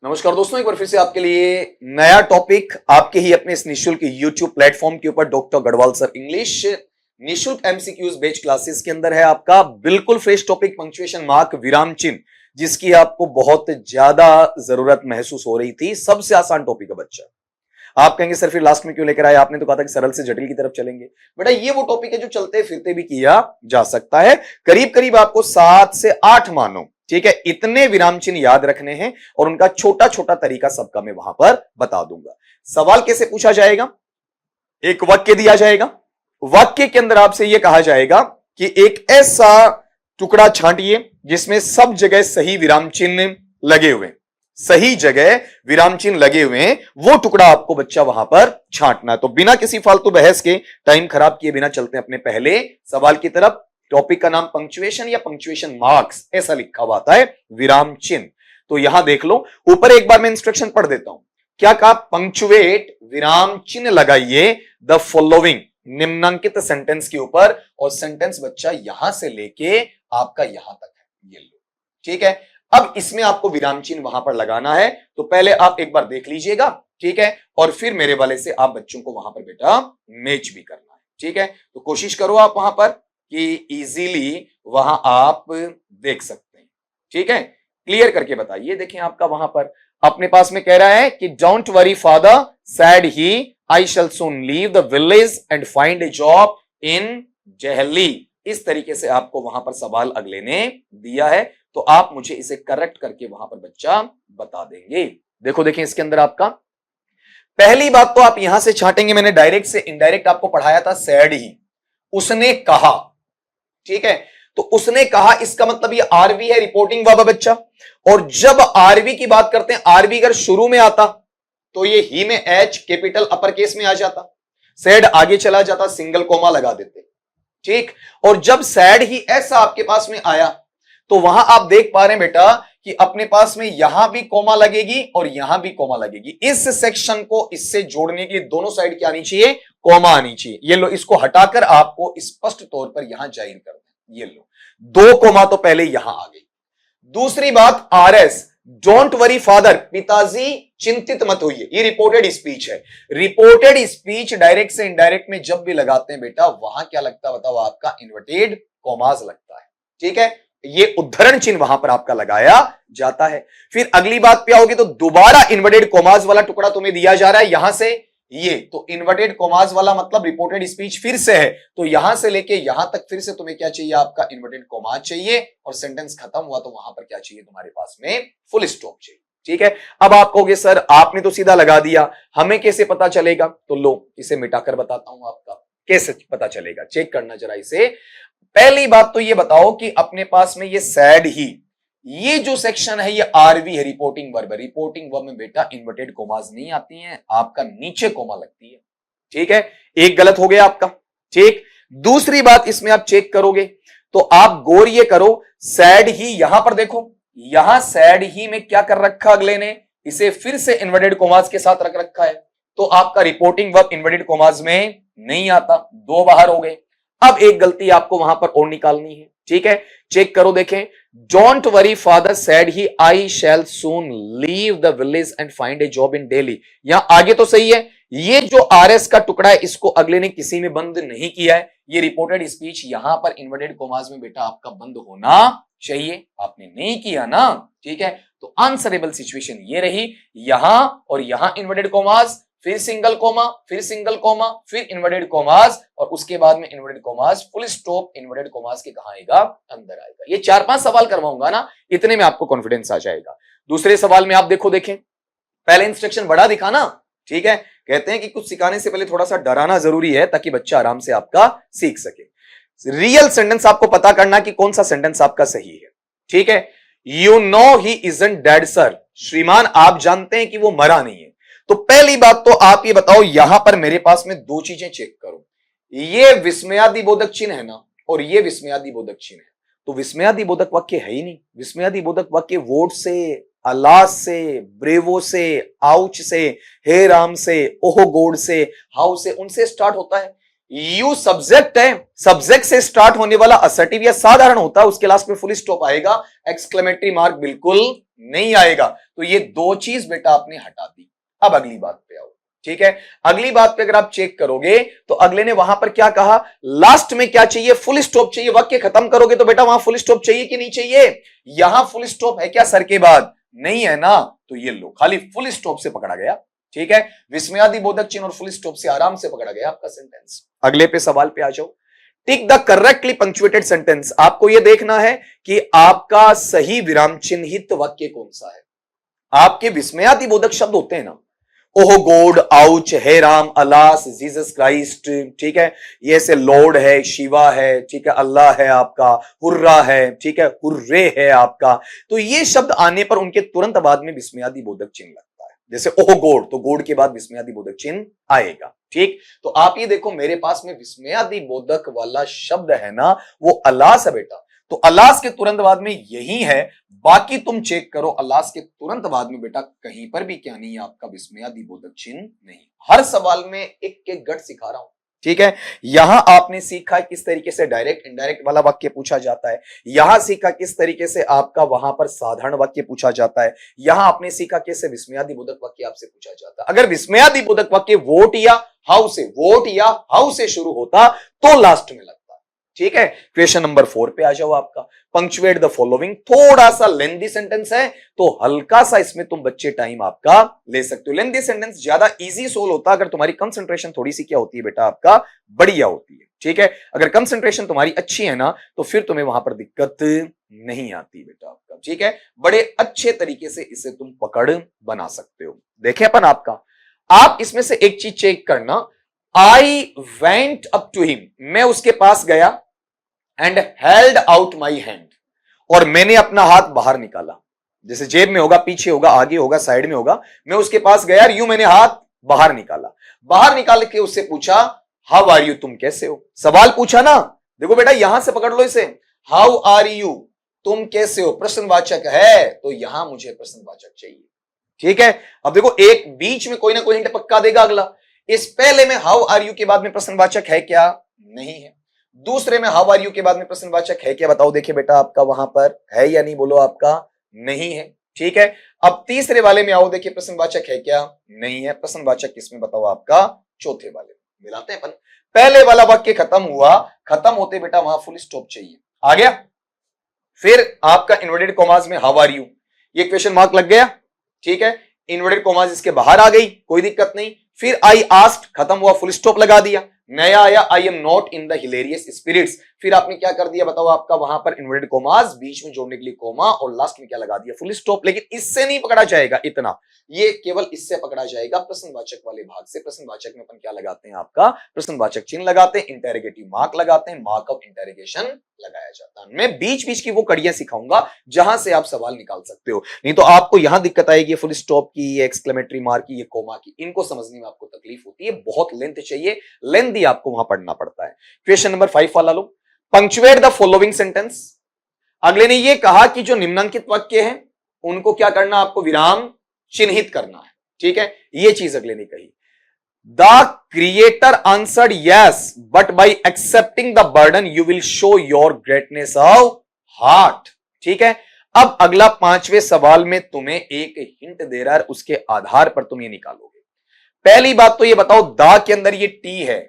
नमस्कार दोस्तों, एक बार फिर से आपके लिए नया टॉपिक आपके ही अपने इस निःशुल्क YouTube प्लेटफॉर्म के ऊपर डॉक्टर गढ़वाल सर इंग्लिश निःशुल्क एमसीक्यूज बेच क्लासेस के अंदर है। आपका बिल्कुल फ्रेश टॉपिक पंक्चुएशन मार्क विराम चिन्ह, जिसकी आपको बहुत ज्यादा जरूरत महसूस हो रही थी। सबसे आसान टॉपिक है बच्चा। आप कहेंगे सर फिर लास्ट में क्यों लेकर आए, आपने तो कहा था कि सरल से जटिल की तरफ चलेंगे। बेटा ये वो टॉपिक है जो चलते फिरते भी किया जा सकता है। करीब करीब आपको 7 से 8 मानो, ठीक है, इतने विराम चिन्ह याद रखने हैं और उनका छोटा छोटा तरीका सबका मैं वहां पर बता दूंगा। सवाल कैसे पूछा जाएगा? एक वाक्य दिया जाएगा, वाक्य के अंदर आपसे यह कहा जाएगा कि एक ऐसा टुकड़ा छांटिए जिसमें सब जगह सही विराम चिन्ह लगे हुए, सही जगह विराम चिन्ह लगे हुए हैं, वो टुकड़ा आपको बच्चा वहां पर छांटना है। तो बिना किसी फालतू बहस के, टाइम खराब किए बिना चलते हैं अपने पहले सवाल की तरफ। टॉपिक का नाम पंक्चुएशन या पंक्चुएशन मार्क्स ऐसा लिखा हुआ आता है, विराम चिन्ह। तो यहां देख लो, ऊपर एक बार मैं इंस्ट्रक्शन पढ़ देता हूं। क्या कहा? पंक्चुएट, विराम चिन्ह लगाइए द फॉलोइंग, निम्नांकित सेंटेंस के ऊपर। और सेंटेंस बच्चा यहां से लेके आपका यहां तक है, ये लो, ठीक है। अब इसमें आपको विराम चिन्ह वहां पर लगाना है, तो पहले आप एक बार देख लीजिएगा, ठीक है, और फिर मेरे वाले से आप बच्चों को वहां पर बेटा मैच भी करना है, ठीक है। तो कोशिश करो आप वहां पर कि इजीली वहां आप देख सकते हैं, ठीक है। क्लियर करके बताइए। देखें आपका वहां पर अपने पास में कह रहा है कि don't worry father said he, I shall soon leave the village and find a job in जहली। इस तरीके से आपको वहां पर सवाल अगले ने दिया है, तो आप मुझे इसे करेक्ट करके वहां पर बच्चा बता देंगे। देखो देखें इसके अंदर आपका पहली बात तो आप यहां से छांटेंगे, मैंने डायरेक्ट से इनडायरेक्ट आपको पढ़ाया था, सैड ही, उसने कहा, ठीक है। तो उसने कहा, इसका मतलब ये आरवी है, रिपोर्टिंग वर्ब बच्चा। और जब आरवी की बात करते हैं, आरवी अगर शुरू में आता तो ये ही में एच कैपिटल अपर केस में आ जाता, सैड आगे चला जाता, सिंगल कोमा लगा देते, ठीक। और जब सैड ही ऐसा आपके पास में आया तो वहां आप देख पा रहे हैं बेटा कि अपने पास में यहां भी कोमा लगेगी और यहां भी कोमा लगेगी। इस सेक्शन को इससे जोड़ने के लिए दोनों साइड क्या आनी चाहिए? कोमा आनी चाहिए। ये लो, इसको हटाकर आपको स्पष्ट तौर पर यहां जाहिर कर दें। ये लो, 2 कोमा तो पहले यहां आ गई। दूसरी बात, आरएस, डोंट वरी फादर, पिताजी चिंतित मत होइए, ये रिपोर्टेड स्पीच है। रिपोर्टेड स्पीच डायरेक्ट से इनडायरेक्ट में जब भी लगाते हैं बेटा, वहां क्या लगता है बताओ? आपका इन्वर्टेड कोमास लगता है, ठीक है। ये उद्धरण चिन्ह वहां पर आपका लगाया जाता है। फिर अगली बात पे आओगे तो दोबारा इन्वर्टेड कोमास वाला टुकड़ा तुम्हें दिया जा रहा है यहां से, ये तो इन्वर्टेड कोमास वाला मतलब रिपोर्टेड स्पीच फिर से है, तो यहां से लेके यहां तक फिर से तुम्हें क्या चाहिए? आपका इन्वर्टेड कोमास चाहिए। और सेंटेंस खत्म हुआ तो वहां पर क्या चाहिए तुम्हारे पास में? फुल स्टॉप चाहिए, ठीक है। अब आप कहोगे सर आपने तो सीधा लगा दिया, हमें कैसे पता चलेगा? तो लो, इसे मिटाकर बताता हूं आपका कैसे पता चलेगा, चेक करना जरा इसे। पहली बात तो ये बताओ कि अपने पास में ये सैड ही, ये जो सेक्शन है ये आरवी है, रिपोर्टिंग वर्ब है। रिपोर्टिंग वर्ब में बेटा इन्वर्टेड कोमास नहीं आती हैं, आपका नीचे कोमा लगती है, ठीक है। एक गलत हो गया आपका, ठीक। दूसरी बात इसमें आप चेक करोगे तो आप गौर ये करो, सैड ही यहां पर देखो, यहां सैड ही में क्या कर रखा अगले ने? इसे फिर से इन्वर्टेड कोमास के साथ रख रखा है, तो आपका रिपोर्टिंग वर्ब इन्वर्टेड कोमास में नहीं आता, 2 बाहर हो गए। अब एक गलती आपको वहां पर और निकालनी है, ठीक है। चेक करो, देखें, don't worry father said he, I shall soon leave the village and find a job in Delhi. यहां आगे तो सही है, ये जो आरएस का टुकड़ा है इसको अगले ने किसी में बंद नहीं किया है। ये रिपोर्टेड स्पीच यहां पर इन्वर्टेड कोमास में बेटा आपका बंद होना चाहिए, आपने नहीं किया ना, ठीक है। तो आंसरेबल सिचुएशन ये रही, यहां और यहां इन्वर्टेड कोमास, फिर सिंगल कोमा, फिर सिंगल कोमा, फिर इन्वर्टेड कोमास, और उसके बाद में inverted commas, full stop inverted commas के कहां आएगा? अंदर आएगा। ये 4-5 सवाल करवाऊंगा ना, इतने में आपको कॉन्फिडेंस आ जाएगा। दूसरे सवाल में आप देखो, देखें, पहले इंस्ट्रक्शन बड़ा दिखा ना, ठीक है। कहते हैं कि कुछ सिखाने से पहले थोड़ा सा डराना जरूरी है ताकि बच्चा आराम से आपका सीख सके। रियल सेंटेंस आपको पता करना कि कौन सा सेंटेंस आपका सही है, ठीक है। You know he isn't dead sir, श्रीमान आप जानते हैं कि वो मरा नहीं है। तो पहली बात तो आप ये बताओ, यहां पर मेरे पास में 2 चीजें चेक करो, ये विस्मयादिबोधक चिन्ह है ना, और ये विस्मयादिबोधक चिन्ह है। तो विस्मयादिबोधक वाक्य है ही नहीं। विस्मयादिबोधक वाक्य वोट से, अलास से, ब्रेवो से, आउच से, हे राम से, ओह गॉड से, हाउ से, उनसे स्टार्ट होता है। यू सब्जेक्ट है, सब्जेक्ट से स्टार्ट होने वाला असर्टिव या साधारण होता है, उसके लास्ट में फुल स्टॉप आएगा, एक्सक्लेमेटरी मार्क बिल्कुल नहीं आएगा। तो ये दो चीज बेटा आपने हटा दी। अब अगली बात पे आओ, ठीक है। अगली बात पे अगर आप चेक करोगे तो अगले ने वहां पर क्या कहा, लास्ट में क्या चाहिए, फुल स्टॉप चाहिए। वाक्य खत्म करोगे तो बेटा वहां फुल स्टॉप चाहिए कि नहीं चाहिए? यहां फुल स्टॉप है क्या सर के बाद? नहीं है ना, तो ये लो खाली फुल स्टॉप से पकड़ा गया, ठीक है। विस्मयादि बोधक चिन्ह और फुल स्टॉप से आराम से पकड़ा गया आपका सेंटेंस। अगले पे सवाल पे आ जाओ। Tick the correctly punctuated sentence. आपको यह देखना है कि आपका सही विराम चिन्हित वाक्य कौन सा है। आपके विस्मयादि बोधक शब्द होते हैं ना, ओह गॉड, आउच, हे राम, अलास, जीसस क्राइस्ट, ठीक है, ये से लॉर्ड है, शिवा है, ठीक है, अल्लाह है आपका, हुर्रा है, ठीक है, हुर्रे है आपका। तो ये शब्द आने पर उनके तुरंत बाद में विस्मयादि बोधक चिन्ह लगता है। जैसे ओह गॉड, तो गॉड के बाद विस्मयादि बोधक चिन्ह आएगा, ठीक। तो आप ये देखो मेरे पास में विस्मयादि बोधक वाला शब्द है ना, वो अलास है बेटा। तो अलास के तुरंत बाद में यही है, बाकी तुम चेक करो अलास के तुरंत बाद में बेटा कहीं पर भी क्या नहीं है आपका विस्मयादि बोधक चिन्ह नहीं। हर सवाल में एक एक गट सिखा रहा हूं, ठीक है। यहां आपने सीखा किस तरीके से डायरेक्ट इनडायरेक्ट वाला वाक्य पूछा जाता है, यहां सीखा किस तरीके से आपका वहां पर साधारण वाक्य पूछा जाता है, यहां आपने सीखा कैसे विस्मयादि बोधक वाक्य आपसे पूछा जाता है। अगर विस्मयादि बोधक वाक्य वोट या हाउ से शुरू होता तो लास्ट में लगता, ठीक है। क्वेश्चन नंबर 4 पे आ जाओ आपका, पंक्चुएट द फॉलोइंग। थोड़ा सा लेंथी सेंटेंस है तो हल्का सा इसमें तुम बच्चे टाइम आपका ले सकते हो। लेंथी सेंटेंस ज्यादा इजी सोल्व होता अगर तुम्हारी कंसंट्रेशन थोड़ी सी क्या होती है बेटा आपका बढ़िया होती है, ठीक है। अगर कंसंट्रेशन तुम्हारी अच्छी है ना तो फिर तुम्हें वहां पर दिक्कत नहीं आती बेटा आपका, ठीक है। बड़े अच्छे तरीके से इसे तुम पकड़ बना सकते हो। देखें अपन आपका, आप इसमें से एक चीज चेक करना, I went up to him, मैं उसके पास गया, and held out my hand, और मैंने अपना हाथ बाहर निकाला। जैसे जेब में होगा, पीछे होगा, आगे होगा, साइड में होगा, मैं उसके पास गया, यूं मैंने हाथ बाहर निकाला। बाहर निकाल के उससे पूछा हाउ आर यू, तुम कैसे हो। सवाल पूछा ना, देखो बेटा यहां से पकड़ लो इसे, हाउ आर यू, तुम कैसे हो, प्रश्नवाचक है तो यहां मुझे प्रश्नवाचक चाहिए, ठीक है। अब देखो एक बीच में कोई ना कोई हिंट पक्का देगा अगला। इस पहले में हाउ आर यू के बाद में प्रश्नवाचक है क्या? नहीं है। दूसरे में हाउ आर यू के बाद में प्रश्नवाचक है क्या? बताओ देखिए बेटा आपका वहां पर है या नहीं, बोलो आपका नहीं है, ठीक है। अब तीसरे वाले में आओ, देखिए प्रश्नवाचक है क्या? नहीं है। प्रश्नवाचक किसमें बताओ आपका? चौथे वाले में। मिलाते हैं अपन। पहले वाला वाक्य खत्म हुआ, खत्म होते बेटा वहां फुल स्टॉप चाहिए, आ गया। फिर आपका इन्वर्टेड कॉमास में हाउ आर यू, ये क्वेश्चन मार्क लग गया, ठीक है। इन्वर्टेड कॉमास इसके बाहर आ गई, कोई दिक्कत नहीं। फिर आई आस्क्ड, खत्म हुआ, फुल स्टॉप लगा दिया। नया आया, I am not in the hilarious spirits, फिर आपने क्या कर दिया बताओ आपका वहां पर इन्वर्टेड कॉमास, बीच में जोड़ने के लिए कोमा, और लास्ट में क्या लगा दिया? Full stop. लेकिन इससे नहीं पकड़ा जाएगा इतना, ये केवल इससे पकड़ा जाएगा प्रश्नवाचक वाले भाग से। प्रश्नवाचक में अपन क्या लगाते हैं आपका? प्रश्नवाचक चिन्ह लगाते हैं, इंटेरोगेटिव मार्क लगाते हैं, मार्क ऑफ इंटेरोगेशन लगाया जाता है। मैं बीच बीच की वो कड़ियां सिखाऊंगा जहां से आप सवाल निकाल सकते हो, नहीं तो आपको यहां दिक्कत आएगी फुल स्टॉप की, ये एक्सक्लेमेटरी मार्क की, ये कोमा की, इनको समझने में आपको तकलीफ होती है, बहुत लेंथ चाहिए, लेंथ ही आपको वहां पढ़ना पड़ता है। क्वेश्चन नंबर 5 वाला लो, पंक्चुएट द फॉलोइंग सेंटेंस। अगले ने यह कहा कि जो निम्नांकित वाक्य हैं उनको क्या करना, आपको विराम चिन्हित करना है, ठीक है। यह चीज अगले ने कही। The creator answered yes, but by accepting the burden you will show your greatness of heart, ठीक है। अब अगला 5वें सवाल में तुम्हें एक हिंट दे रहा है, उसके आधार पर तुम ये निकालोगे। पहली बात तो ये बताओ, द के अंदर ये टी है,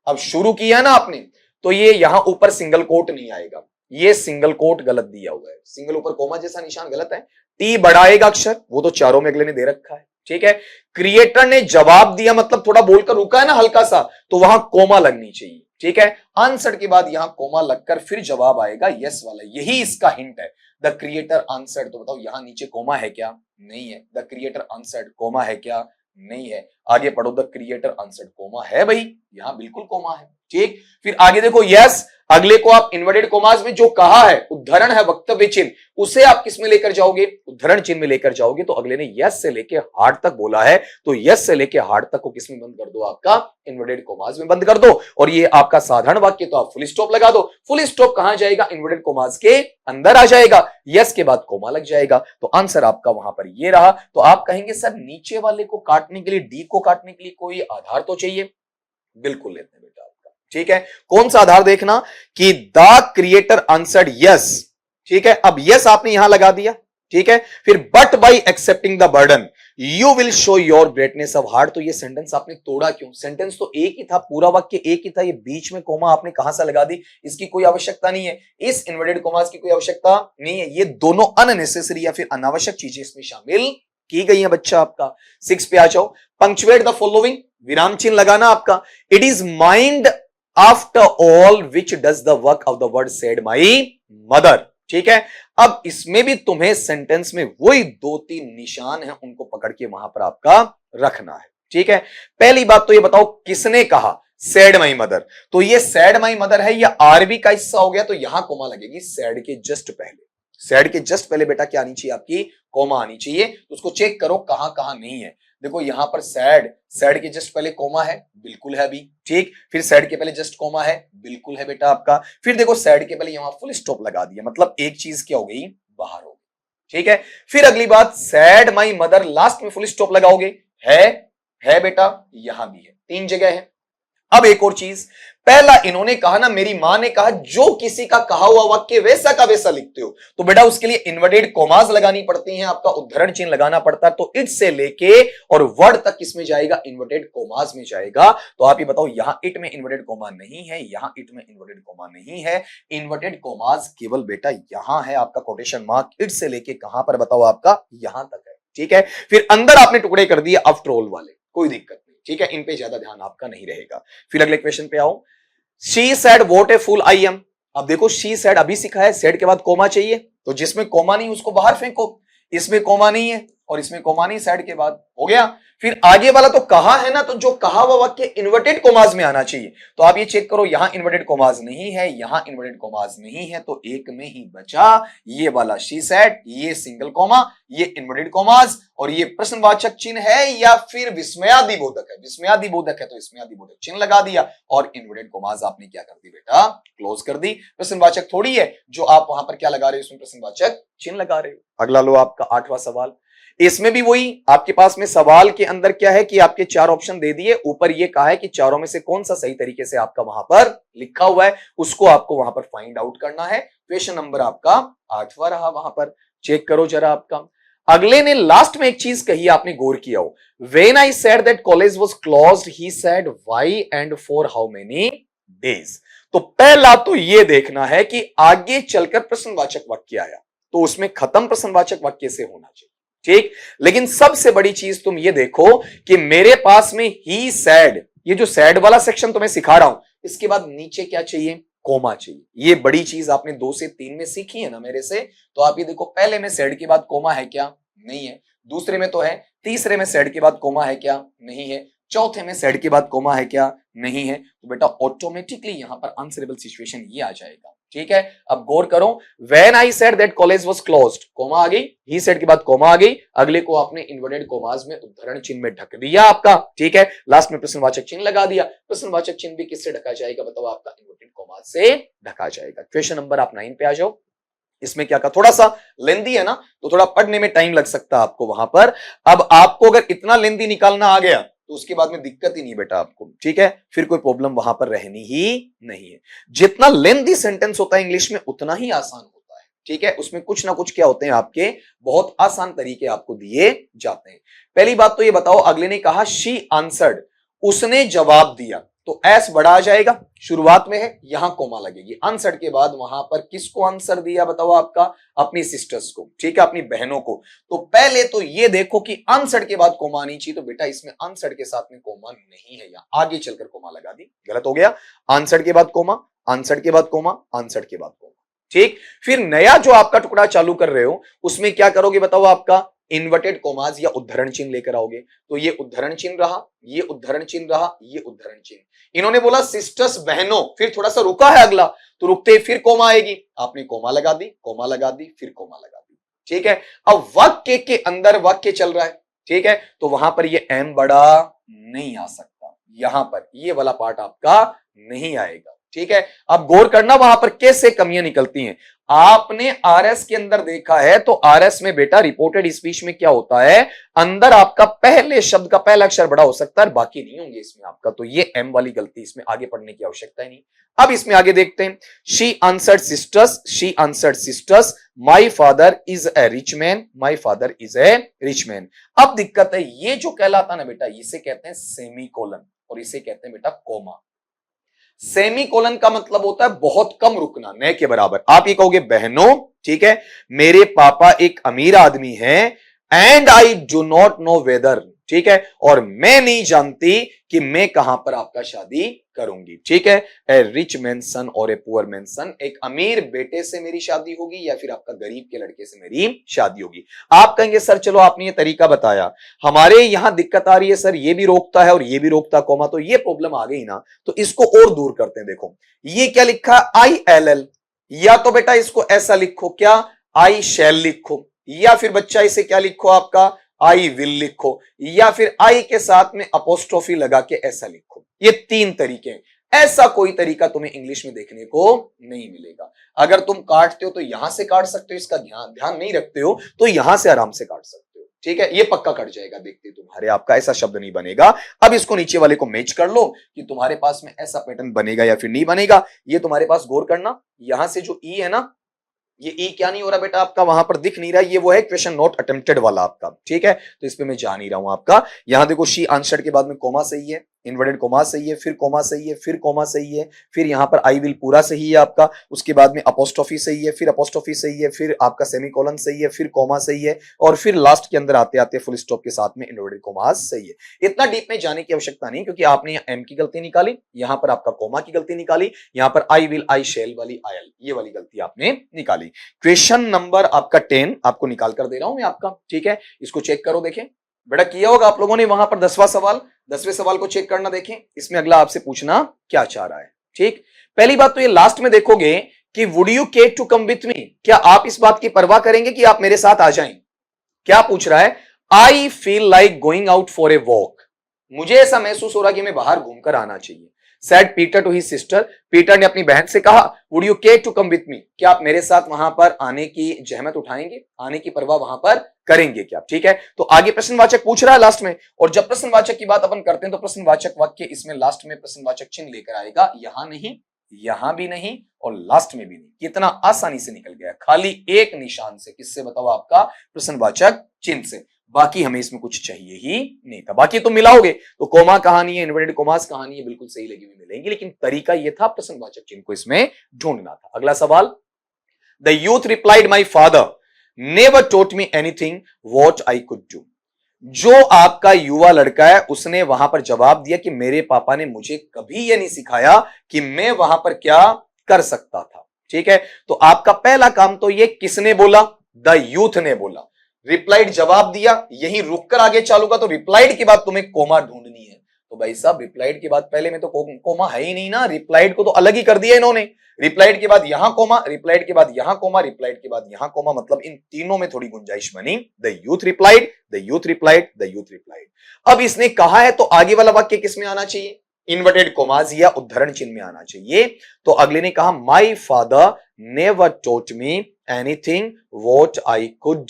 अब शुरू किया ना आपने, तो ये यहां ऊपर सिंगल कोट नहीं आएगा, ये सिंगल कोट गलत दिया हुआ है, सिंगल ऊपर कोमा जैसा निशान गलत है। टी बढ़ाएगा अक्षर, वो तो चारों में अगले ने दे रखा है, ठीक है। क्रिएटर ने जवाब दिया, मतलब थोड़ा बोलकर रुका है ना हल्का सा, तो वहां कोमा लगनी चाहिए, ठीक है। आंसर के बाद यहां कोमा लगकर फिर जवाब आएगा यस वाला, यही इसका हिंट है। द क्रिएटर आंसर्ड, तो बताओ यहां नीचे कोमा है क्या? नहीं है। द क्रिएटर आंसर्ड, कोमा है क्या? नहीं है। आगे पढ़ो, द क्रिएटर आंसर्ड, कोमा है भाई, यहां बिल्कुल कोमा है, ठीक। फिर आगे देखो यस, अगले को आप इन्वर्टेड कोमास में जो कहा है, उद्धरण है, वक्तव्य चिन्ह, उसे आप किस में लेकर जाओगे? उद्धरण चिन्ह में लेकर जाओगे। तो अगले ने यस से लेके हार्ट तक बोला है, तो यस से लेके हार्ट तक को किस में बंद कर दो? आपका इन्वर्टेड कोमास में बंद कर दो। और ये आपका साधारण वाक्य, तो आप फुल स्टॉप लगा दो। फुल स्टॉप कहां जाएगा? इन्वर्टेड कोमास के अंदर आ जाएगा, यस के बाद कोमा लग जाएगा। तो आंसर आपका वहां पर ये रहा। तो आप कहेंगे सर नीचे वाले को काटने के लिए, डी को काटने के लिए कोई आधार तो चाहिए, बिल्कुल लेते हैं बेटा आपका, ठीक है, कौन सा आधार देखना कि द क्रिएटर आंसर्ड यस, ठीक है, अब यस आपने यहां लगा दिया, ठीक है, फिर but by accepting the burden you will show your greatness of heart. तो ये सेंटेंस आपने तोड़ा क्यों? सेंटेंस तो एक ही था, पूरा वाक्य एक ही था, ये बीच में कोमा आपने कहां से लगा दी? इसकी कोई आवश्यकता नहीं है, इस इन्वर्टेड कोमास की कोई आवश्यकता नहीं है, ये दोनों अननेसेसरी या फिर अनावश्यक चीजें इसमें शामिल की गई है बच्चा आपका। 6 पे आ जाओ, पंक्चुएट द फॉलोइंग, विराम चिन्ह लगाना आपका। It is mind after all which does the work of the word said my mother, ठीक है। अब इसमें भी तुम्हें सेंटेंस में वही 2-3 निशान हैं, उनको पकड़ के वहां पर आपका रखना है, ठीक है। पहली बात तो ये बताओ किसने कहा सैड माई मदर, तो ये सैड माई मदर है, ये आरबी का हिस्सा हो गया, तो यहां कोमा लगेगी सैड के जस्ट पहले। सैड के जस्ट पहले बेटा क्या आनी चाहिए आपकी? कोमा आनी चाहिए। तो उसको चेक करो कहां कहां नहीं है। देखो यहां पर सैड, सैड के जस्ट पहले कोमा है, बिल्कुल है अभी, ठीक। फिर सैड के पहले जस्ट कोमा है, बिल्कुल है बेटा आपका। फिर देखो सैड के पहले यहां फुल स्टॉप लगा दिया, मतलब एक चीज क्या हो गई? बाहर हो गई, ठीक है। फिर अगली बात, सैड माई मदर लास्ट में फुल स्टॉप लगाओगे, है बेटा, यहां भी है, 3 जगह है। अब एक और चीज, पहला इन्होंने कहा ना, मेरी मां ने कहा, जो किसी का कहा हुआ वाक्य वैसा का वैसा लिखते हो, तो बेटा उसके लिए इन्वर्टेड कोमास लगानी पड़ती हैं, आपका उद्धरण चिन्ह लगाना पड़ता है। तो इट से लेके और वर्ड तक किसमें जाएगा? इन्वर्टेड कोमास में जाएगा। तो आप ये बताओ, यहां इट में इन्वर्टेड कोमा नहीं है, यहां इट में इन्वर्टेड कोमा नहीं है, इन्वर्टेड कोमास केवल बेटा यहां है, आपका कोटेशन मार्क इट से लेके कहां पर बताओ? आपका यहां तक है, ठीक है। फिर अंदर आपने टुकड़े कर दिए आफ्टर ऑल वाले, कोई दिक्कत नहीं, ठीक है, इन पे ज्यादा ध्यान आपका नहीं रहेगा। फिर अगले क्वेश्चन पे आओ, she said what a fool I am. अब देखो शी सेड अभी सीखा है, सेड के बाद कोमा चाहिए, तो जिसमें कोमा नहीं उसको बाहर फेंको, इसमें कोमा नहीं है और इसमें कोमा नहीं, सेड के बाद हो गया। फिर आगे वाला तो कहा है ना, तो जो कहा हुआ वाक्य इन्वर्टेड कोमास में आना चाहिए, तो आप ये चेक करो, यहां इन्वर्टेड कोमास नहीं है, यहां इन्वर्टेड कोमास नहीं है, तो एक में ही बचा ये वाला शी सेड, ये सिंगल कोमा, ये इन्वर्टेड कोमास, और ये प्रश्नवाचक चिन्ह है या फिर विस्मयादिबोधक है। विस्मयादिबोधक है तो विस्मयादिबोधक चिन्ह लगा दिया, और इन्वर्टेड कोमास आपने क्या कर दी बेटा? क्लोज कर दी। प्रश्नवाचक थोड़ी है जो आप वहां पर क्या लगा रहे हो, इसमें प्रश्नवाचक चिन्ह लगा रहे हो। अगला लो आपका 8वां सवाल, इसमें भी वही आपके पास में सवाल के अंदर क्या है कि आपके 4 ऑप्शन दे दिए, ऊपर ये कहा है कि चारों में से कौन सा सही तरीके से आपका वहां पर लिखा हुआ है, उसको आपको वहां पर फाइंड आउट करना है। क्वेश्चन नंबर आपका 8वां रहा, वहां पर चेक करो जरा आपका। अगले ने लास्ट में एक चीज कही, आपने गौर किया हो, when I said that college was closed he said why and for how many days. तो पहला तो ये देखना है कि आगे चलकर प्रश्नवाचक वाक्य आया तो उसमें खत्म प्रश्नवाचक वाक्य से होना चाहिए, ठीक। लेकिन सबसे बड़ी चीज तुम ये देखो कि मेरे पास में ही सैड, ये जो सैड वाला सेक्शन तुम्हें सिखा रहा हूं, इसके बाद नीचे क्या चाहिए? कोमा चाहिए। ये बड़ी चीज आपने 2 से 3 में सीखी है ना मेरे से, तो आप ये देखो, पहले में सैड के बाद कोमा है क्या? नहीं है। दूसरे में तो है, तीसरे में सैड के बाद कोमा है क्या? नहीं है। चौथे में सैड के बाद कोमा है क्या? नहीं है। तो बेटा ऑटोमेटिकली यहां पर आंसरेबल सिचुएशन ये आ जाएगा, ठीक है। अब गौर करो, when I said that college was closed, comma आ गई, ही सेड के बाद कोमा आ गई, अगले को आपने इन्वर्टेड कोमास में उद्धरण चिन्ह में ढक दिया आपका, ठीक है। लास्ट में प्रश्नवाचक चिन्ह लगा दिया। प्रश्नवाचक चिन्ह भी किससे ढका जाएगा बताओ? आपका इन्वर्टेड कोमास से ढका जाएगा। क्वेश्चन नंबर आप 9 पे आ जाओ। इसमें क्या कहा, थोड़ा सा लेंदी है ना, तो थोड़ा पढ़ने में टाइम लग सकता है आपको वहां पर। अब आपको अगर इतना लेंदी निकालना आ गया तो उसके बाद में दिक्कत ही नहीं बेटा आपको, ठीक है, फिर कोई प्रॉब्लम वहां पर रहनी ही नहीं है। जितना लेंदी सेंटेंस होता है इंग्लिश में उतना ही आसान होता है, ठीक है। उसमें कुछ ना कुछ क्या होते हैं आपके, बहुत आसान तरीके आपको दिए जाते हैं। पहली बात तो ये बताओ, अगले ने कहा शी आंसर्ड, उसने जवाब दिया, तो एस बड़ा आ जाएगा, शुरुआत में है, यहां कोमा लगेगी। आंसर्ड के बाद वहां पर किसको आंसर दिया बताओ? आपका अपनी सिस्टर्स को, ठीक है, अपनी बहनों को। तो पहले तो ये देखो कि आंसर्ड के बाद कोमा आनी चाहिए, तो बेटा इसमें आंसर्ड के साथ में कोमा नहीं है, यहां आगे चलकर कोमा लगा दी, गलत हो गया। आंसर्ड के बाद कोमा, आंसर्ड के बाद कोमा, आंसर्ड के बाद कोमा, ठीक। फिर नया जो आपका टुकड़ा चालू कर रहे हो उसमें क्या करोगे बताओ? आपका इन्वर्टेड कोमास या उद्धरण चिन्ह लेकर आओगे, तो ये उद्धरण चिन्ह रहा, ये उद्धरण चिन्ह रहा, ये उद्धरण चिन्ह। इन्होंने बोला सिस्टर्स बहनों, फिर थोड़ा सा रुका है अगला, तो रुकते फिर कोमा आएगी, आपने कोमा लगा दी, कोमा लगा दी, फिर कोमा लगा दी, ठीक है। अब वाक्य के अंदर वाक्य चल रहा है, ठीक है, तो वहां पर ये एम बड़ा नहीं आ सकता, यहां पर ये वाला पार्ट आपका नहीं आएगा, ठीक है। अब गौर करना वहां पर कैसे कमियां निकलती हैं। आपने आरएस के अंदर देखा है तो आरएस में बेटा रिपोर्टेड स्पीच में क्या होता है, अंदर आपका पहले शब्द का पहला अक्षर बड़ा हो सकता है, बाकी नहीं होंगे इसमें आपका, तो ये एम वाली गलती, इसमें आगे पढ़ने की आवश्यकता ही नहीं। अब इसमें आगे देखते हैं, she answered sisters, my father is a rich man, my father is a rich man. अब दिक्कत है, ये जो कहलाता ना बेटा, इसे कहते हैं सेमी कोलन और इसे कहते हैं बेटा कोमा। सेमी कोलन का मतलब होता है बहुत कम रुकना, न के बराबर। आप ये कहोगे बहनों, ठीक है, मेरे पापा एक अमीर आदमी हैं, and I do not know whether, ठीक है, और मैं नहीं जानती कि मैं कहां पर आपका शादी करूंगी, ठीक है। ए रिच मैन सन और ए पुअर मैन सन, एक अमीर बेटे से मेरी शादी होगी या फिर आपका गरीब के लड़के से मेरी शादी होगी। आप कहेंगे सर चलो आपने ये तरीका बताया, हमारे यहां दिक्कत आ रही है सर, ये भी रोकता है और ये भी रोकता कोमा, तो ये प्रॉब्लम आ गई ना, तो इसको और दूर करते हैं। देखो ये क्या लिखा, ILL, या तो बेटा इसको ऐसा लिखो, क्या आई शैल लिखो, या फिर बच्चा इसे क्या लिखो आपका आई विल लिखो, या फिर आई के साथ में अपोस्ट्रोफी लगा के ऐसा लिखो। ये तीन तरीके हैं, ऐसा कोई तरीका तुम्हें इंग्लिश में देखने को नहीं मिलेगा। अगर तुम काटते हो तो यहां से काट सकते हो, इसका ध्यान नहीं रखते हो तो यहां से आराम से काट सकते हो, ठीक है। ये पक्का कट जाएगा, देखते तुम्हारे, आपका ऐसा शब्द नहीं बनेगा। अब इसको नीचे वाले को मैच कर लो कि तुम्हारे पास में ऐसा पैटर्न बनेगा या फिर नहीं बनेगा। ये तुम्हारे पास गौर करना, यहां से जो ई है ना, ये ई क्या नहीं हो रहा बेटा आपका, वहां पर दिख नहीं रहा, ये वो है क्वेश्चन नॉट अटेम्प्टेड वाला आपका, ठीक है। तो इस पे मैं जा नहीं रहा हूं आपका। यहां देखो शी आंसर्ड के बाद में कोमा सही है, इन्वर्टेड कोमा सही है, फिर कोमा सही है, फिर कोमा सही है, फिर यहां पर आई विल पूरा सही है आपका, उसके बाद में अपोस्ट्रोफी सही है, फिर अपोस्ट्रोफी सही है, फिर आपका सेमीकोलन सही है, फिर कोमा सही है, और फिर लास्ट के अंदर आते आते फुल स्टॉप के साथ में इन्वर्टेड कोमा सही है। इतना डीप में जाने की आवश्यकता नहीं, क्योंकि आपने यहाँ एम की गलती निकाली, यहां पर आपका कोमा की गलती निकाली, यहां पर आई विल आई शेल वाली IL ये वाली गलती आपने निकाली। क्वेश्चन नंबर आपका 10 आपको निकाल कर दे रहा हूं मैं आपका, ठीक है। इसको चेक करो, देखें बेटा किया होगा आप लोगों ने वहां पर 10वां सवाल, 10वें सवाल को चेक करना, देखें इसमें अगला आपसे पूछना क्या चाह रहा है, ठीक। पहली बात तो ये लास्ट में देखोगे कि would you care to come with me, क्या आप इस बात की परवाह करेंगे कि आप मेरे साथ आ जाएं। क्या पूछ रहा है, I feel like going out for a walk, मुझे ऐसा महसूस हो रहा कि मैं बाहर घूमकर आना चाहिए। Said Peter to his sister, Peter ने अपनी बहन से कहा, Would you care to come with me, क्या आप मेरे साथ वहां पर आने की जहमत उठाएंगे, आने की परवाह वहां पर करेंगे क्या, ठीक है। तो आगे प्रश्नवाचक पूछ रहा है लास्ट में, और जब प्रश्नवाचक की बात अपन करते हैं तो प्रश्नवाचक वाक्य इसमें लास्ट में प्रश्नवाचक चिन्ह लेकर आएगा, यहां नहीं, यहां भी नहीं, और लास्ट में भी नहीं। कितना आसानी से निकल गया, खाली एक निशान से, किससे बताओ, आपका प्रश्नवाचक चिन्ह से। बाकी हमें इसमें कुछ चाहिए ही नहीं था, बाकी तुम मिलाओगे तो कोमा कहानी है, इन्वर्टेड कोमास कहानी है, बिल्कुल सही लगी हुई मिलेंगी, लेकिन तरीका यह था प्रश्नवाचक चिन्ह को इसमें ढूंढना था। अगला सवाल, the youth replied my father never taught me anything what I could do, जो आपका युवा लड़का है उसने वहां पर जवाब दिया कि मेरे पापा ने मुझे कभी यह नहीं सिखाया कि मैं वहां पर क्या कर सकता था, ठीक है। तो आपका पहला काम तो ये किसने बोला, द यूथ ने बोला, रिप्लाइड जवाब दिया, यही रुककर आगे चालूगा, तो रिप्लाइड के बाद तुम्हें कोमा ढूंढनी है। तो भाई साहब रिप्लाइड के बाद पहले में तो कोमा है ही नहीं ना, रिप्लाइड को तो अलग ही कर दिया इन्होंने। रिप्लाइड के बाद यहां कोमा, रिप्लाइड के बाद यहां कोमा, रिप्लाइड के बाद यहां कोमा, मतलब इन तीनों में थोड़ी गुंजाइश बनी। The youth replied, the youth replied, the youth replied. अब इसने कहा है तो आगे वाला वाक्य किसमें आना चाहिए, इन्वर्टेड कोमास या उद्धरण चिन्ह में आना चाहिए। तो अगले ने कहा, my father never taught me anything what I could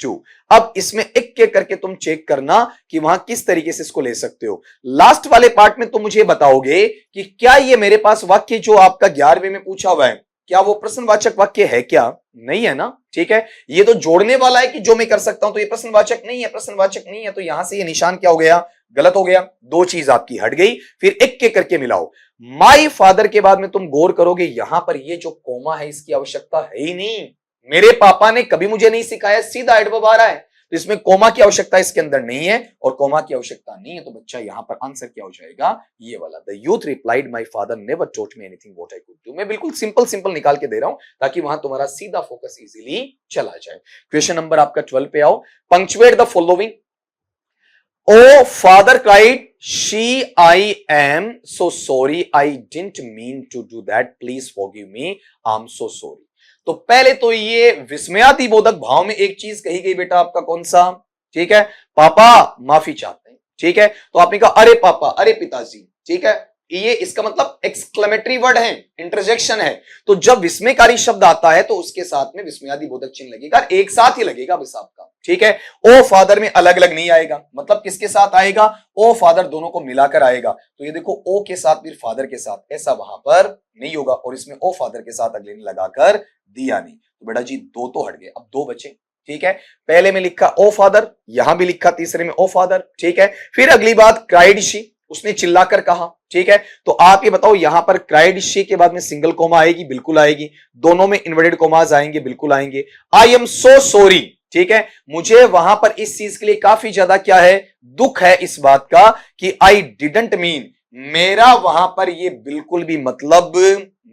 do. अब इसमें एक एक करके तुम चेक करना कि वहां किस तरीके से इसको ले सकते हो। लास्ट वाले पार्ट में तुम मुझे बताओगे कि क्या ये मेरे पास वाक्य जो आपका 11वें में पूछा हुआ है, क्या वो प्रश्नवाचक वाक्य है क्या, नहीं है ना, ठीक है। ये तो जोड़ने वाला है कि जो मैं कर सकता हूं, तो ये प्रश्नवाचक नहीं है, प्रश्नवाचक नहीं है, तो यहां से ये निशान क्या हो गया, गलत हो गया, दो चीज आपकी हट गई। फिर एक एक करके मिलाओ। माई फादर के बाद में तुम गौर करोगे, यहां पर ये जो कोमा है इसकी आवश्यकता है ही नहीं, मेरे पापा ने कभी मुझे नहीं सिखाया, सीधा एडवर्ब आ रहा है, तो इसमें कोमा की आवश्यकता इसके अंदर नहीं है, और कोमा की आवश्यकता नहीं है, तो बच्चा यहां पर आंसर क्या हो जाएगा, ये वाला, the youth replied my father never taught me anything what I could do. मैं बिल्कुल सिंपल निकाल के दे रहा हूं ताकि वहां तुम्हारा सीधा फोकस इजीली चला जाए। क्वेश्चन नंबर आपका 12 पे आओ, punctuate the following. Oh father cried, she I am so sorry, I didn't mean to do that, please forgive me, I am so sorry. तो पहले तो ये विस्मयादिबोधक भाव में एक चीज कही गई बेटा, आपका कौन सा, ठीक है, पापा माफी चाहते हैं, ठीक है। तो आपने कहा अरे पापा, अरे पिताजी, ठीक है, ये इसका मतलब एक्सक्लेमेटरी वर्ड है, इंटरजेक्शन है। तो जब विस्मयकारी शब्द आता है तो उसके साथ में विस्मयादि बोधक चिन्ह लगेगा, एक साथ ही लगेगा बस आपका, ठीक है। ओ फादर में अलग अलग नहीं आएगा, मतलब किसके साथ आएगा, ओ फादर दोनों को मिलाकर आएगा। तो ये देखो ओ के साथ फिर फादर के साथ, ऐसा वहां पर नहीं होगा। और इसमें ओ फादर के साथ अगले ने लगाकर दिया नहीं, तो बेटा जी दो तो हट गए, अब दो बचे, ठीक है। पहले में लिखा ओ फादर, यहां भी लिखा तीसरे में ओ फादर, ठीक है। फिर अगली बात क्राइड शी, उसने चिल्लाकर कहा, ठीक है। तो आप ये बताओ यहां पर क्राइड शी के बाद में सिंगल कोमा आएगी, बिल्कुल आएगी। दोनों में इन्वर्टेड कोमास आएंगे, बिल्कुल आएंगे। आई एम सो सॉरी, ठीक है। मुझे वहां पर इस चीज के लिए काफी ज्यादा क्या है, दुख है इस बात का कि आई डिडंट मीन, मेरा वहां पर ये बिल्कुल भी मतलब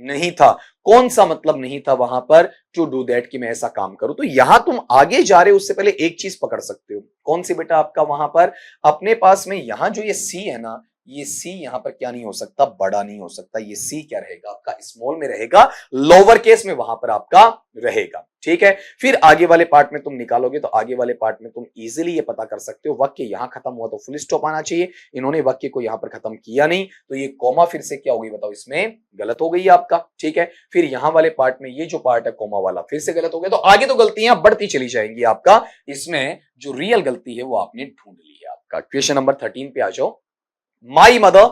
नहीं था। कौन सा मतलब नहीं था वहां पर, टू डू दैट, कि मैं ऐसा काम करूं। तो यहां तुम आगे जा रहे हो उससे पहले एक चीज पकड़ सकते हो, कौन सी बेटा, आपका वहां पर अपने पास में यहां जो ये सी है ना, ये सी यहां पर क्या नहीं हो सकता, बड़ा नहीं हो सकता। ये सी क्या रहेगा आपका, स्मॉल में रहेगा, लोअर केस में वहां पर आपका रहेगा, ठीक है। फिर आगे वाले पार्ट में तुम निकालोगे तो आगे वाले पार्ट में तुम इजीली ये पता कर सकते हो, वाक्य यहां खत्म हुआ तो फुल स्टॉप आना चाहिए। इन्होंने वाक्य को यहां पर खत्म किया नहीं, तो ये कॉमा फिर से क्या हो गई बताओ, इसमें गलत हो गई आपका, ठीक है। फिर यहां वाले पार्ट में ये जो पार्ट है कॉमा वाला फिर से गलत हो गया। तो आगे तो गलतियां बढ़ती चली जाएंगी आपका, इसमें जो रियल गलती है वो आपने ढूंढ ली है आपका। क्वेश्चन नंबर 13 पे आ जाओ। My mother,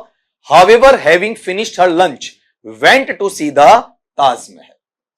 however, having finished her lunch, went to see the Taj Mahal.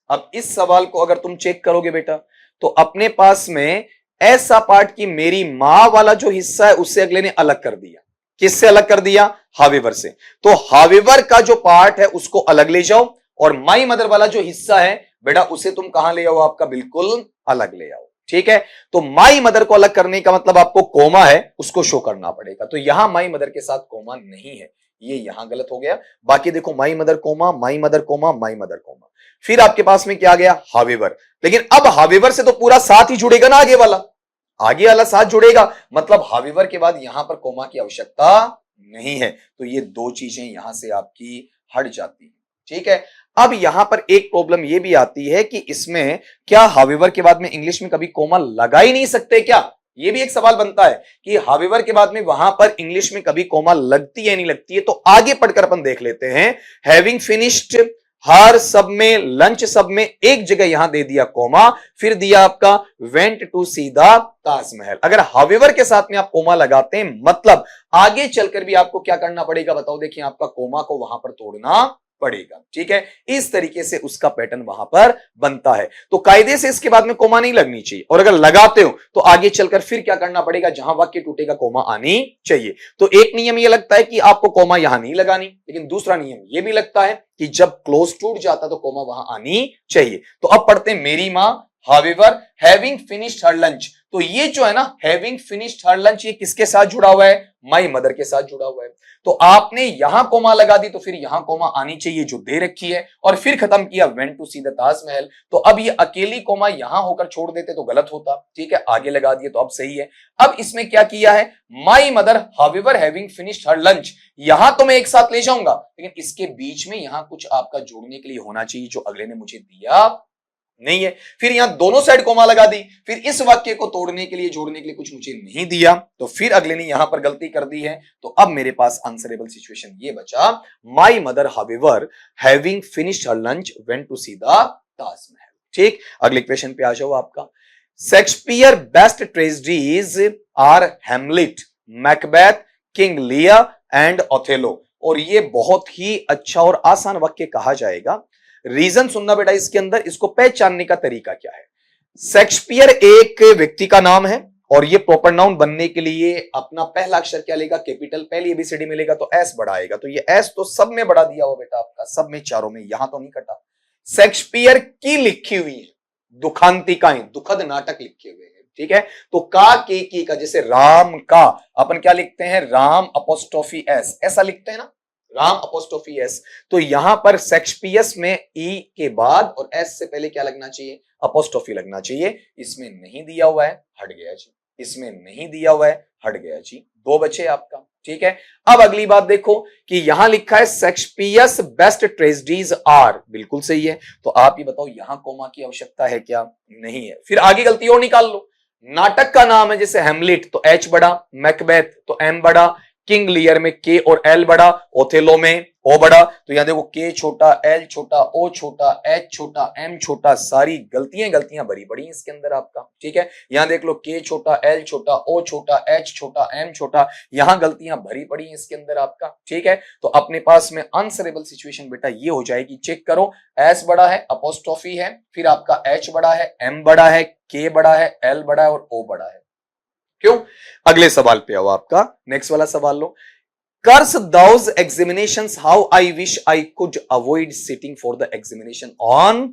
अब इस सवाल को अगर तुम चेक करोगे बेटा, तो अपने पास में ऐसा पार्ट की मेरी मां वाला जो हिस्सा है उससे अगले ने अलग कर दिया। किससे अलग कर दिया, हावेवर से। तो हावेवर का जो पार्ट है उसको अलग ले जाओ, और माई मदर वाला जो हिस्सा है बेटा उसे तुम कहां ले आओ, आपका बिल्कुल अलग ले आओ, ठीक है। तो माई मदर को अलग करने का मतलब आपको कोमा है उसको शो करना पड़ेगा। तो यहां माई मदर के साथ कोमा नहीं है, ये यहां गलत हो गया। बाकी देखो my mother comma, my mother comma, my mother comma. फिर आपके पास में क्या आ गया, हावेवर। लेकिन अब हावेवर से तो पूरा साथ ही जुड़ेगा ना, आगे वाला साथ जुड़ेगा, मतलब हावेवर के बाद यहां पर कोमा की आवश्यकता नहीं है। तो ये दो चीजें यहां से आपकी हट जाती है, ठीक है। अब यहां पर एक प्रॉब्लम यह भी आती है कि इसमें क्या हावेवर के बाद में इंग्लिश में कभी कोमा लगा ही नहीं सकते क्या, यह भी एक सवाल बनता है कि हावेवर के बाद में वहां पर इंग्लिश में कभी कोमा लगती है नहीं लगती है। तो आगे पढ़कर अपन देख लेते हैं। हैविंग फिनिश्ड हर सब में, लंच सब में एक जगह यहां दे दिया कोमा, फिर दिया आपका went to see the Taj Mahal. अगर हावेवर के साथ में आप कोमा लगाते हैं मतलब आगे चलकर भी आपको क्या करना पड़ेगा बताओ, देखिए आपका कोमा को वहां पर तोड़ना पड़ेगा, ठीक है। इस तरीके से उसका पैटर्न वहां पर बनता है। तो कायदे से इसके बाद में कोमा नहीं लगनी चाहिए, और अगर लगाते हो तो आगे चलकर फिर क्या करना पड़ेगा, जहां वाक्य टूटेगा कोमा आनी चाहिए। तो एक नियम यह लगता है कि आपको कोमा यहां नहीं लगानी, लेकिन दूसरा नियम यह भी लगता है कि जब क्लोज टूट जाता तो कोमा वहां आनी चाहिए। तो अब पढ़ते हैं, मेरी मां however having finished her lunch. तो ये जो है ना हैविंग फिनिश्ड हर लंच, ये किसके साथ जुड़ा हुआ है, माई मदर के साथ जुड़ा हुआ है। तो आपने यहां कोमा लगा दी तो फिर यहां कोमा आनी चाहिए जो दे रखी है, और फिर खत्म किया went to see the Taj Mahal. तो अब ये अकेली कोमा यहां होकर छोड़ देते तो गलत होता, ठीक है। आगे लगा दिए तो अब सही है। अब इसमें क्या किया है, माई mother however having finished her lunch, यहां तो मैं एक साथ ले जाऊंगा, लेकिन इसके बीच में यहां कुछ आपका जोड़ने के लिए होना चाहिए जो अगले ने मुझे दिया नहीं है। फिर यहां दोनों साइड कोमा लगा दी, फिर इस वाक्य को तोड़ने के लिए जोड़ने के लिए कुछ मुझे नहीं दिया, तो फिर अगले ने यहां पर गलती कर दी है। तो अब मेरे पास आंसरेबल सिचुएशन ये बचा, my mother however having finished her lunch went to see the Taj Mahal, ठीक। अगले क्वेश्चन पे आ जाओ आपका। Shakespeare best tragedies are Hamlet, Macbeth, King Lear and Othello. और ये बहुत ही अच्छा और आसान वाक्य कहा जाएगा। रीजन सुनना बेटा इसके अंदर, इसको पहचानने का तरीका क्या है। शेक्सपियर एक व्यक्ति का नाम है, और ये प्रॉपर नाउन बनने के लिए अपना पहला अक्षर क्या लेगा, कैपिटल। पहली एबीसीडी मिलेगा तो एस बड़ा आएगा, तो ये एस तो सब में बड़ा दिया हुआ बेटा आपका, सब में चारों में, यहां तो नहीं कटा। शेक्सपियर की लिखी हुई है, दुखांतिकाएं, दुखद नाटक लिखे हुए हैं, ठीक है। तो का के की का, जैसे राम का अपन क्या लिखते हैं, राम अपोस्ट्रोफी एस, ऐसा लिखते हैं ना, राम अपोस्ट्रोफी एस। तो यहां पर शेक्सपियर्स में ई के बाद और एस से पहले क्या लगना चाहिए, अपोस्ट्रोफी लगना चाहिए। इसमें नहीं दिया हुआ है, हट गया जी। इसमें नहीं दिया हुआ है, हट गया जी। दो बचे आपका, ठीक है। अब अगली बात देखो कि यहां लिखा है शेक्सपियर्स बेस्ट ट्रेजेडीज आर, बिल्कुल सही है। तो आप ये बताओ यहां कोमा की आवश्यकता है क्या, नहीं है। फिर आगे गलती और निकाल लो। नाटक का नाम है जैसे हेमलेट तो एच बड़ा, मैकबेथ तो एम बड़ा, किंग लियर में के और एल बड़ा, ओथेलो में ओ बड़ा। तो यहां देखो के छोटा, एल छोटा, ओ छोटा, एच छोटा, एम छोटा, सारी गलतियां भरी पड़ी इसके अंदर आपका। ठीक है, यहां देख लो के छोटा, एल छोटा, ओ छोटा, एच छोटा, एम छोटा, यहां गलतियां भरी पड़ी इसके अंदर आपका। ठीक है, तो अपने पास में आंसरेबल सिचुएशन बेटा ये हो जाएगी, चेक करो, एस बड़ा है, अपोस्ट्रोफी है, फिर आपका एच बड़ा है, एम बड़ा है, के बड़ा है, एल बड़ा है और ओ बड़ा है। क्यों? अगले सवाल पे आओ, आपका नेक्स्ट वाला सवाल लो। Curse those examinations how I wish I could avoid sitting for the examination on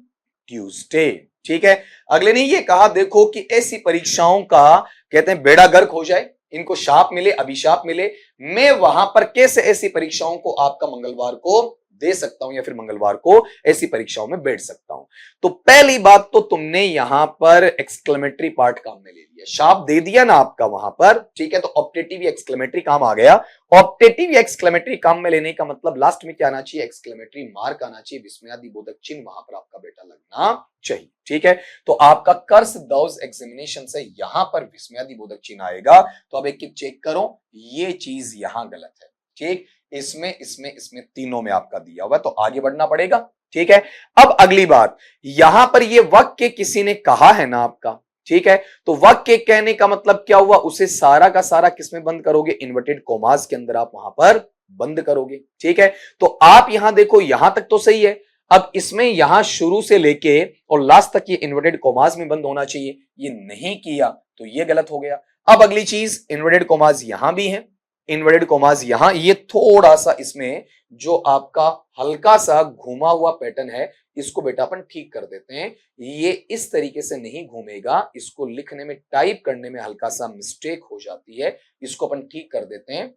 Tuesday. ठीक है, अगले ने ये कहा देखो कि ऐसी परीक्षाओं का कहते हैं बेड़ा गर्क हो जाए, इनको शाप मिले, अभिशाप मिले, मैं वहां पर कैसे ऐसी परीक्षाओं को आपका मंगलवार को दे सकता हूं या फिर मंगलवार को ऐसी परीक्षाओं में बैठ सकता हूं। तो पहली बात तो तुमने यहां पर एक्सक्लेमेटरी पार्ट काम में ले लिया, शाप दे दिया ना आपका वहां पर। ठीक है, तो ऑप्टेटिव एक्सक्लेमेटरी काम आ गया। ऑप्टेटिव एक्सक्लेमेटरी काम में लेने का मतलब लास्ट में क्या आना चाहिए, एक्सक्लेमेटरी मार्क आना चाहिए, विस्मयादिबोधक चिन्ह वहां पर आपका बेटा लगना चाहिए। ठीक है, तो आपका कर्स दोज एग्जामिनेशन से यहां पर विस्मयादिबोधक चिन्ह आएगा। तो अब एक चेक करो, ये चीज यहां गलत है। ठीक, इसमें तीनों में आपका दिया हुआ है, तो आगे बढ़ना पड़ेगा। ठीक है, अब अगली बात, यहां पर ये वाक्य किसी ने कहा है ना आपका। ठीक है, तो वाक्य कहने का मतलब क्या हुआ, उसे सारा का सारा किसमें बंद करोगे, इन्वर्टेड कोमास के अंदर आप वहां पर बंद करोगे। ठीक है, तो आप यहां देखो, यहां तक तो सही है। अब इसमें यहां शुरू से लेके और लास्ट तक ये इन्वर्टेड कोमास में बंद होना चाहिए, ये नहीं किया तो ये गलत हो गया। अब अगली चीज, इन्वर्टेड कोमास यहां भी है, इन्वर्टेड कोमास यहां, ये थोड़ा सा इसमें जो आपका हल्का सा घुमा हुआ पैटर्न है, इसको बेटा अपन ठीक कर देते हैं। ये इस तरीके से नहीं घूमेगा, इसको लिखने में, टाइप करने में हल्का सा मिस्टेक हो जाती है, इसको अपन ठीक कर देते हैं।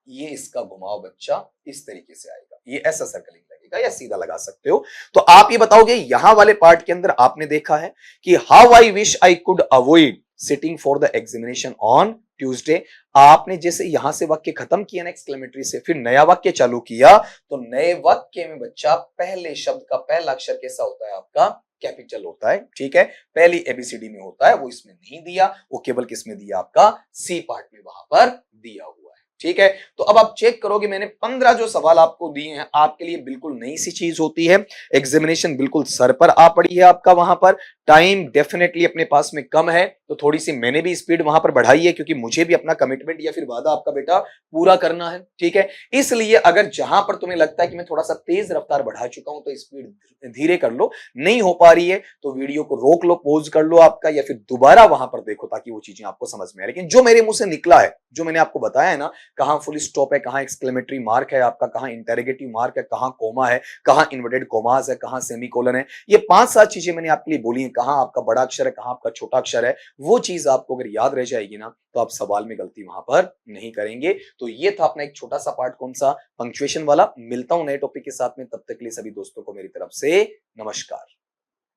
ये इसका घुमाव बच्चा इस तरीके से आएगा, ये ऐसा सर्कलिंग लगेगा या सीधा लगा सकते हो। तो आप ये बताओगे, यहां वाले पार्ट के अंदर आपने देखा है कि how I wish I could avoid sitting for the examination on Tuesday. आपने जैसे यहां से वाक्य खत्म किया ना एक्सक्लेमेटरी से, फिर नया वाक्य चालू किया, तो नए वाक्य में बच्चा पहले शब्द का पहला अक्षर कैसा होता है आपका, कैपिटल होता है। ठीक है, पहली एबीसीडी में होता है, वो इसमें नहीं दिया, वो केवल किसमें दिया, आपका सी पार्ट में वहां पर दिया हुआ है। ठीक है, तो अब आप चेक करोगे, मैंने 15 जो सवाल आपको दिए हैं, आपके लिए बिल्कुल नई सी चीज होती है। एग्जामिनेशन बिल्कुल सर पर आ पड़ी है आपका, वहां पर टाइम डेफिनेटली अपने पास में कम है, तो थोड़ी सी मैंने भी स्पीड वहां पर बढ़ाई है, क्योंकि मुझे भी अपना कमिटमेंट या फिर वादा आपका बेटा पूरा करना है। ठीक है, इसलिए अगर जहां पर तुम्हें लगता है कि मैं थोड़ा सा तेज रफ्तार बढ़ा चुका हूं, तो स्पीड धीरे कर लो, नहीं हो पा रही है तो वीडियो को रोक लो, पॉज कर लो आपका, या फिर दोबारा वहां पर देखो, ताकि वो चीजें आपको समझ में आए। लेकिन जो मेरे मुंह से निकला है, जो मैंने आपको बताया है ना, कहां फुल स्टॉप है, कहां एक्सक्लेमेटरी मार्क है आपका, कहां इंटरोगेटिव मार्क है, कहां कोमा है, कहां इन्वर्टेड कोमास है, कहां सेमीकोलन है, ये 5-7 चीजें मैंने आपके लिए बोली है। कहां आपका बड़ा अक्षर है, कहां आपका छोटा अक्षर है, वो चीज आपको अगर याद रह जाएगी ना, तो आप सवाल में गलती वहां पर नहीं करेंगे। तो ये था अपना एक छोटा सा पार्ट, कौन सा, पंक्चुएशन वाला। मिलता हूं नए टॉपिक के साथ में, तब तक के लिए सभी दोस्तों को मेरी तरफ से नमस्कार।